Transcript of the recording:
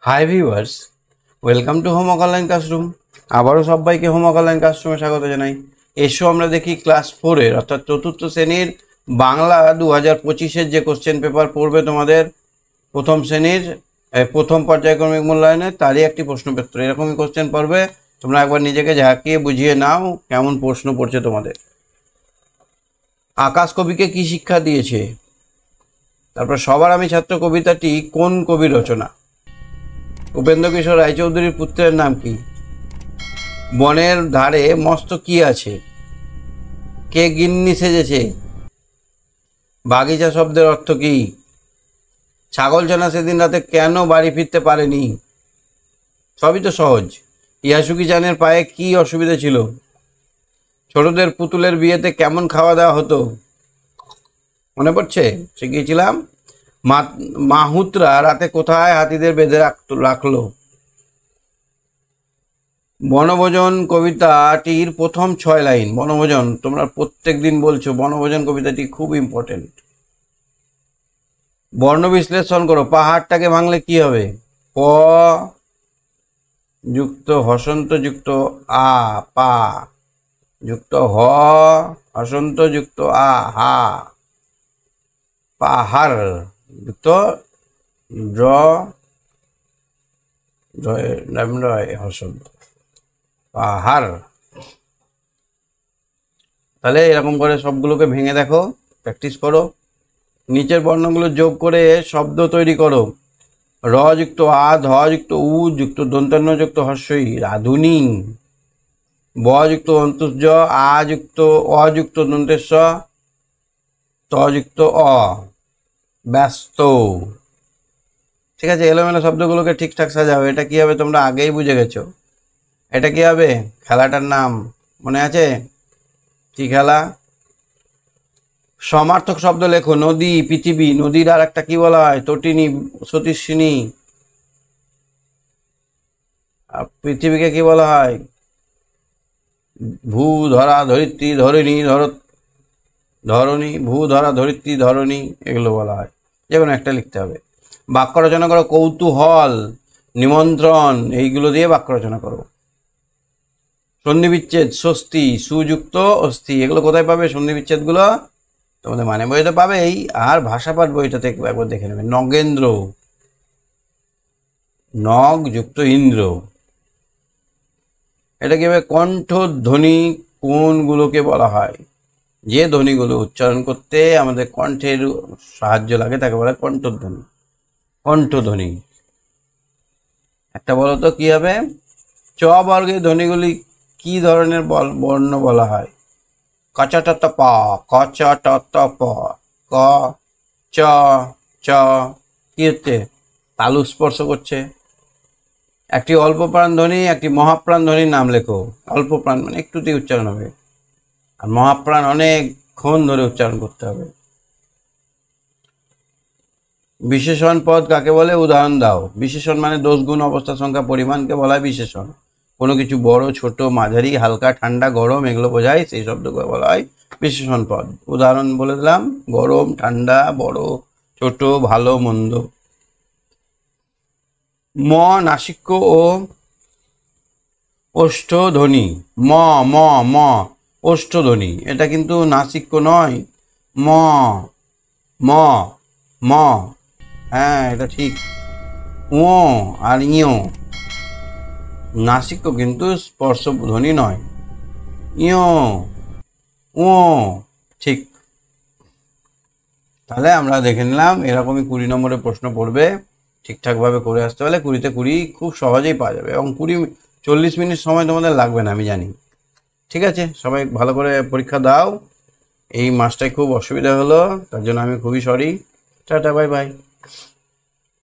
Hi viewers, welcome to homework online classroom. আবারও সবাইকে homework online ক্লাসরুমে স্বাগত জানাই। এসো আমরা দেখি ক্লাস 4-এর অর্থাৎ চতুর্থ শ্রেণীর বাংলা 2025-এর যে কোশ্চেন পেপার পড়বে তোমাদের প্রথম শ্রেণীর প্রথম পর্যায়ক্রমিক মূল্যায়নের, তারই একটি প্রশ্নপত্র। এরকমই কোশ্চেন পড়বে, তোমরা একবার নিজেকে ঝাঁকিয়ে বুঝিয়ে নাও কেমন প্রশ্ন পড়ছে তোমাদের। আকাশ কবিকে কি শিক্ষা দিয়েছে? তারপর সবার আমি ছাত্র কবিতাটি কোন কবির রচনা? উপেন্দ্র কিশোর রায়চৌধুরীর পুত্রের নাম কি? বনের ধারে মস্ত কি আছে? কে গিন্নি সেজেছে? বাগিচা শব্দের অর্থ কি? ছাগলছানা সেদিন রাতে কেন বাড়ি ফিরতে পারেনি? সবই তো সহজ। ইয়াসুকি চানের পায়ে কি অসুবিধা ছিল? ছোটদের পুতুলের বিয়েতে কেমন খাওয়া দাওয়া হতো? মনে পড়ছে? শিখিয়েছিলাম। মাহুতরা রাতে কোথায় হাতিদের বেঁধে রাখলো? বনভোজন কবিতাটির প্রথম 6 লাইন। বনভোজন তোমরা প্রত্যেক দিন বলছো, বনভোজন কবিতাটি খুব ইম্পর্টেন্ট। বর্ণ বিশ্লেষণ করো। পাহাড়টাকে ভাঙলে কি হবে? প যুক্ত হসন্ত যুক্ত আ, পা যুক্ত হ, হসন্ত যুক্ত আ, হা। পাহাড় যুক্ত র, হসন্ত, পাহাড়। তাহলে এরকম করে সবগুলোকে ভেঙে দেখো, প্র্যাকটিস করো। নিচের বর্ণগুলো যোগ করে শব্দ তৈরি করো। র যুক্ত আ, ধ যুক্ত উ যুক্ত দন্তান্ন যুক্ত হর্ষই, রাধুনী। ব যুক্ত অন্তুজ, আ যুক্ত অ যুক্ত দন্তেশ্ব, ত যুক্ত অ, ব্যস্ত। ঠিক আছে, এলোমেলো শব্দগুলোকে ঠিকঠাক সাজাও। এটা কি হবে তোমরা আগেই বুঝে গেছো। এটা কি হবে? খেলাটার নাম মনে আছে? কি খেলা? সমার্থক শব্দ লেখো। নদী, পৃথিবী। নদীর আর একটা কি বলা হয়? তটিনী, সতীর্ষিনী। আর পৃথিবীকে কি বলা হয়? ভূ, ধরা, ধরিত্রী, ধরিণী, ধরণী, ভূ, ধরা, ধরিত্রী, ধরণী, এগুলো বলা হয়। যে কোনো একটা লিখতে হবে। বাক্য রচনা করো। কৌতূহল, নিমন্ত্রণ, এইগুলো দিয়ে বাক্য রচনা করো। সন্ধি বিচ্ছেদ, স্বস্তি, সুযুক্ত অস্থি, এগুলো কোথায় পাবে সন্ধি বিচ্ছেদগুলো? তোমাদের মানে বইতে পাবেই, আর ভাষাপাঠ বইটাতে একবার দেখে নেবে। নগেন্দ্র, নগ যুক্ত ইন্দ্র। এটা কি হবে? কণ্ঠধ্বনি কোনগুলোকে বলা হয়? যে ধ্বনিগুলো উচ্চারণ করতে আমাদের কণ্ঠের সাহায্য লাগে তাকে বলা হয় কণ্ঠধ্বনি। কণ্ঠধ্বনি। একটা বলো তো কি হবে? চ বর্গের ধ্বনিগুলি কি ধরনের বর্ণ বলা হয়? কচটত প, কচটত প, ক, চ, চ। কি হচ্ছে? তালু স্পর্শ করছে। একটি অল্প প্রাণ ধ্বনি, একটি মহাপ্রাণ ধ্বনির নাম লেখো। অল্প প্রাণ মানে একটুতেই উচ্চারণ হবে, আর মহাপ্রাণ অনেকক্ষণ ধরে উচ্চারণ করতে হবে। বিশেষণ পদ কাকে বলে? উদাহরণ দাও। বিশেষণ মানে দোষ, গুণ, অবস্থা, সংখ্যা, পরিমাণকে বলা হয় বিশেষণ। কোনো কিছু বড়, ছোট, মাঝারি, হালকা, ঠান্ডা, গরম এগুলো বোঝায়, সেই শব্দকে বলা হয় বিশেষণ পদ। উদাহরণ বলে দিলাম: গরম, ঠান্ডা, বড়, ছোট, ভালো, মন্দ। ম নাসিক্য ও ওষ্ঠধ্বনি। ম ম ম ওষ্ঠধ্বনি, এটা কিন্তু নাসিক্য নয়। ম ম ম, হ্যাঁ এটা ঠিক। ও আর ইও নাসিক্য কিন্তু স্পর্শ ধ্বনি নয়। ইও ও, ঠিক। তাহলে আমরা দেখে নিলাম, এরকমই 20 নম্বরের প্রশ্ন পড়বে। ঠিকঠাকভাবে করে আসতে হলে 20-তে 20 খুব সহজেই পাওয়া যাবে, এবং 40 মিনিট সময় তোমাদের লাগবে না, আমি জানি। ঠিক আছে, সবাই ভালো করে পরীক্ষা দাও। এই মাসটায় খুব অসুবিধা হলো, তার জন্য আমি খুবই সরি। Tata, bye bye.